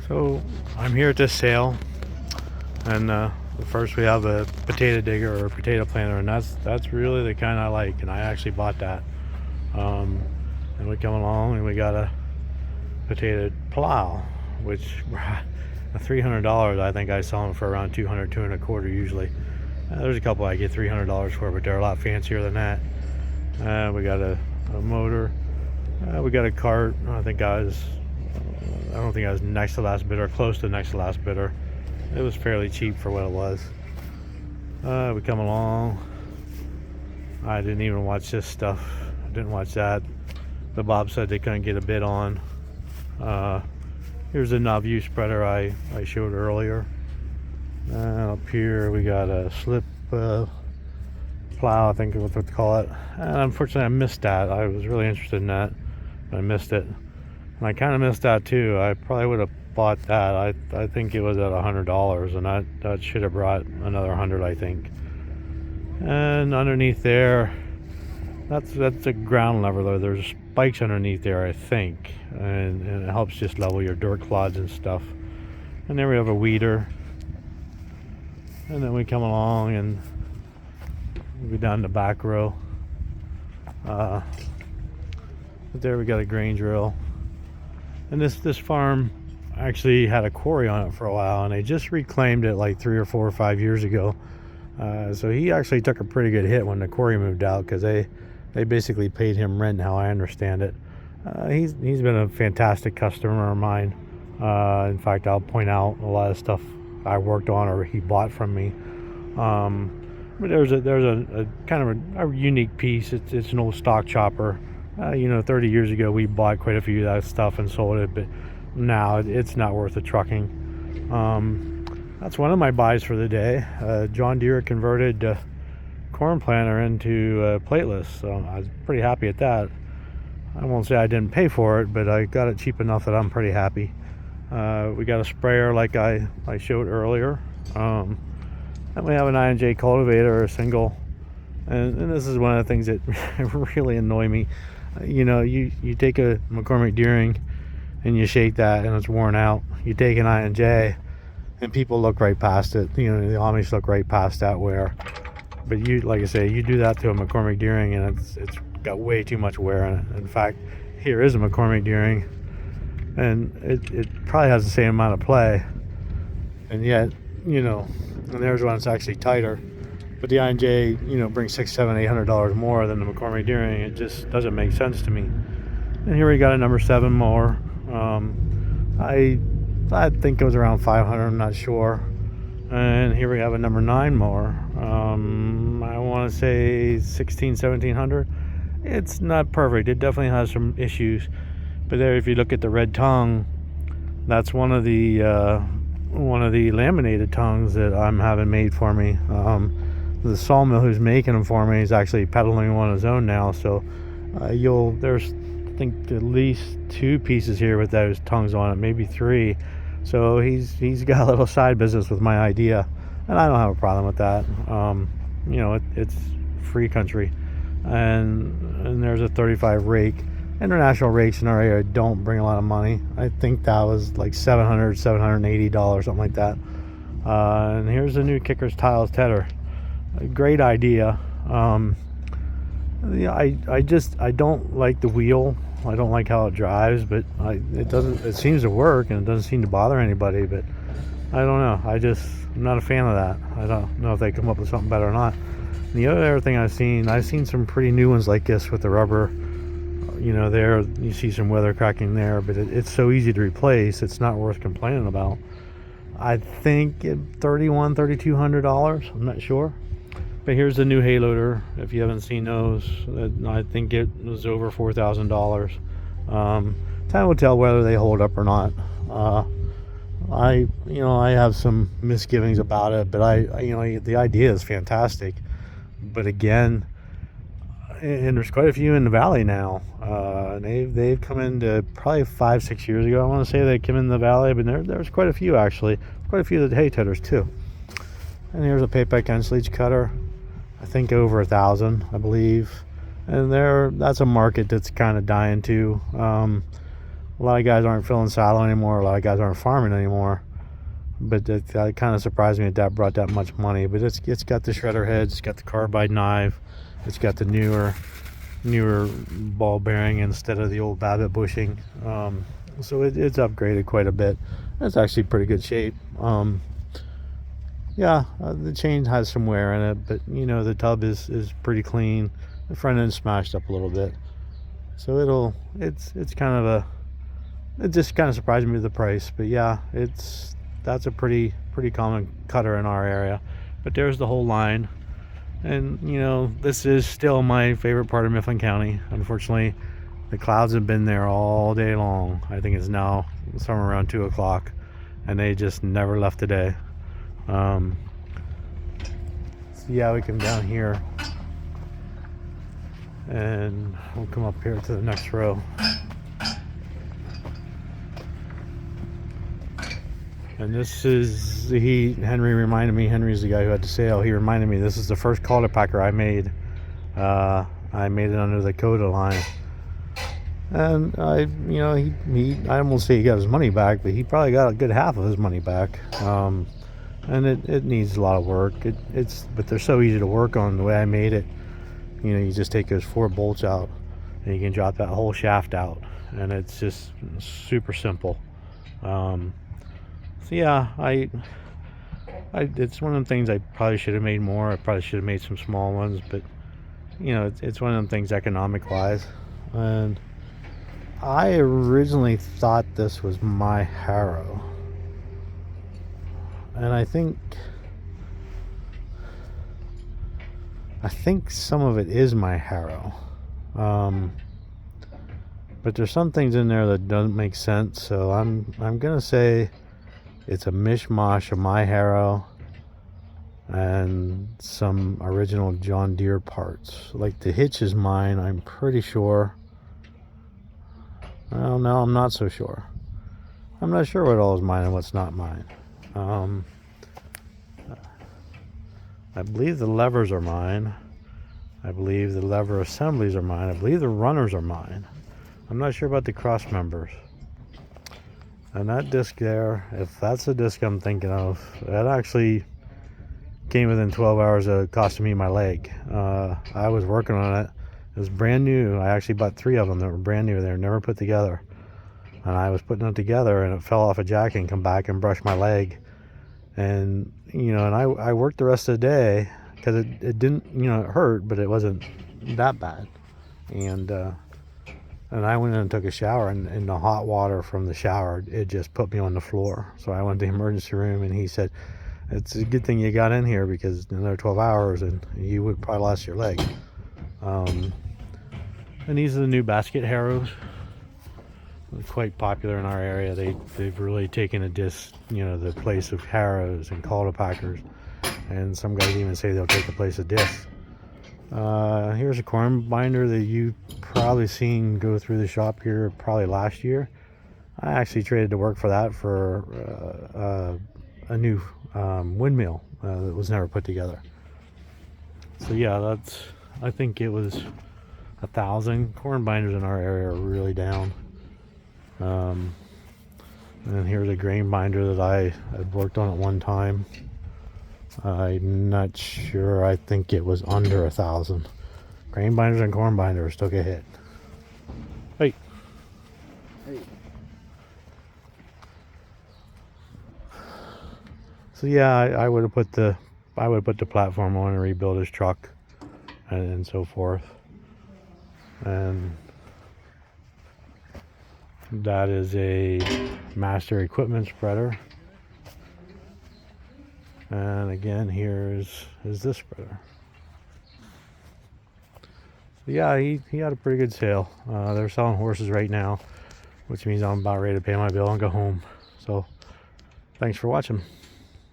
So I'm here at this sale, and first we have a potato digger or a potato planter, and that's really the kind I like, and I actually bought that. And we come along and we got a potato plow, which $300. I think I sell them for around 200, 225 usually. There's a couple I get $300 for, but they're a lot fancier than that. We got a motor. We got a cart. I don't think I was next to last bidder, close to next to last bidder. It was fairly cheap for what it was. We come along. I didn't even watch this stuff. I didn't watch that. The Bob said they couldn't get a bid on. Here's the Nauvoo spreader I showed earlier. Up here we got a slip plow, I think is what they call it. And unfortunately I missed that. I was really interested in that, but I missed it. And I kind of missed that too. I probably would have bought that. I think it was at $100, and that should have brought another 100, I think. And underneath there, that's a ground leveler. There's spikes underneath there, I think, and it helps just level your dirt clods and stuff. And there we have a weeder. And then we come along and we go down the back row. But there we got a grain drill. And this farm actually had a quarry on it for a while, and they just reclaimed it like 3 or 4 or 5 years ago. So he actually took a pretty good hit when the quarry moved out, because they basically paid him rent, how I understand it. He's been a fantastic customer of mine. In fact, I'll point out a lot of stuff I worked on or he bought from me. But there's a kind of a unique piece. It's an old stock chopper. 30 years ago we bought quite a few of that stuff and sold it, but now it's not worth the trucking. That's one of my buys for the day. John Deere converted corn planter into plateless, so I was pretty happy at that. I won't say I didn't pay for it, but I got it cheap enough that I'm pretty happy. We got a sprayer like I showed earlier, and we have an I&J cultivator, a single, and this is one of the things that really annoy me. You take a McCormick Deering and you shake that and it's worn out. You take an I&J and people look right past it. The Amish look right past that wear. But like I say, you do that to a McCormick Deering and it's got way too much wear in it. In fact, here is a McCormick Deering, and it probably has the same amount of play, and yet, and there's one that's actually tighter. But the I&J, brings $600, $700, $800 more than the McCormick Deering. It just doesn't make sense to me. And here we got a number 7 mower. I think it was around $500. I'm not sure. And here we have a number 9 mower. I want to say $1,600, $1,700. It's not perfect. It definitely has some issues. But there, if you look at the red tongue, that's one of the laminated tongues that I'm having made for me. The sawmill who's making them for me is actually peddling one of his own now, so there's I think at least 2 pieces here with those tongues on it, maybe 3. So he's got a little side business with my idea, and I don't have a problem with that. It's free country. And there's a 35 rake. International rakes in our area don't bring a lot of money. I think that was like $700, $780, something like that. And here's the new Kickers Tiles Tedder. A great idea. I don't like the wheel. I don't like how it drives, but it seems to work, and it doesn't seem to bother anybody. But I don't know. I'm not a fan of that. I don't know if they come up with something better or not. And the other thing I've seen some pretty new ones like this with the rubber. There you see some weather cracking there, but it's so easy to replace. It's not worth complaining about. I think $3,100, $3,200. I'm not sure. But here's the new hay loader. If you haven't seen those, I think it was over $4,000. Time will tell whether they hold up or not. I have some misgivings about it, but the idea is fantastic. But again, and there's quite a few in the valley now. They've come into probably 5-6 years ago. I want to say they came in the valley, but there's quite a few actually. Quite a few of the hay tedders too. And here's a Payback end sleeve cutter. I think over 1,000, I believe. And that's a market that's kind of dying too. a lot of guys aren't filling silo anymore. A lot of guys aren't farming anymore. But that kind of surprised me that brought that much money. But it's got the shredder heads, it's got the carbide knife, it's got the newer ball bearing instead of the old Babbitt bushing. So it's upgraded quite a bit. It's actually pretty good shape. Yeah, the chain has some wear in it, but you know, the tub is pretty clean. The front end's smashed up a little bit, so it's kind of it just kind of surprised me with the price. But yeah, that's a pretty common cutter in our area. But there's the whole line, and you know, this is still my favorite part of Mifflin County. Unfortunately, the clouds have been there all day long. I think it's now somewhere around 2 o'clock, and they just never left today. So yeah, we come down here and we'll come up here to the next row. And this is, Henry reminded me, Henry's the guy who had the sale, he reminded me this is the first cultipacker I made. I made it under the Coda line. And I almost say he got his money back, but he probably got a good half of his money back. And it needs a lot of work. But they're so easy to work on the way I made it. You know, you just take those 4 bolts out and you can drop that whole shaft out, and it's just super simple. So yeah, it's one of the things I probably should have made more. I probably should have made some small ones, but you know, it's one of them things economic wise. And I originally thought this was my Harrow, and I think some of it is my Harrow, but there's some things in there that don't make sense. So I'm gonna say it's a mishmash of my Harrow and some original John Deere parts. Like the hitch is mine, I'm pretty sure. Well, no, I'm not so sure. I'm not sure what all is mine and what's not mine. I believe the levers are mine. I believe the lever assemblies are mine. I believe the runners are mine. I'm not sure about the cross members. And that disc there, if that's the disc I'm thinking of, that actually came within 12 hours of costing me my leg. I was working on it. It was brand new. I actually bought 3 of them that were brand new. They were never put together. And I was putting it together and it fell off a jack and come back and brushed my leg. And, you know, and I worked the rest of the day because it didn't, you know, it hurt, but it wasn't that bad. And I went in and took a shower, and in the hot water from the shower, it just put me on the floor. So I went to the emergency room, and he said, it's a good thing you got in here because another 12 hours and you would probably lost your leg. And these are the new basket Harrows. They're quite popular in our area. They've really taken the place of Harrows and cultipackers, and some guys even say they'll take the place of discs. Here's a corn binder that you probably seen go through the shop here probably last year. I actually traded to work for that for a new windmill that was never put together. So yeah, I think it was 1,000. Corn binders in our area are really down. And here's a grain binder that I had worked on at one time. I'm not sure. I think it was under 1,000. Grain binders and corn binders took a hit. Hey. So yeah, I would have put the platform on and rebuild his truck and so forth. And that is a master equipment spreader. And again, here's this spreader. So yeah, he had a pretty good sale. They're selling horses right now, which means I'm about ready to pay my bill and go home. So thanks for watching.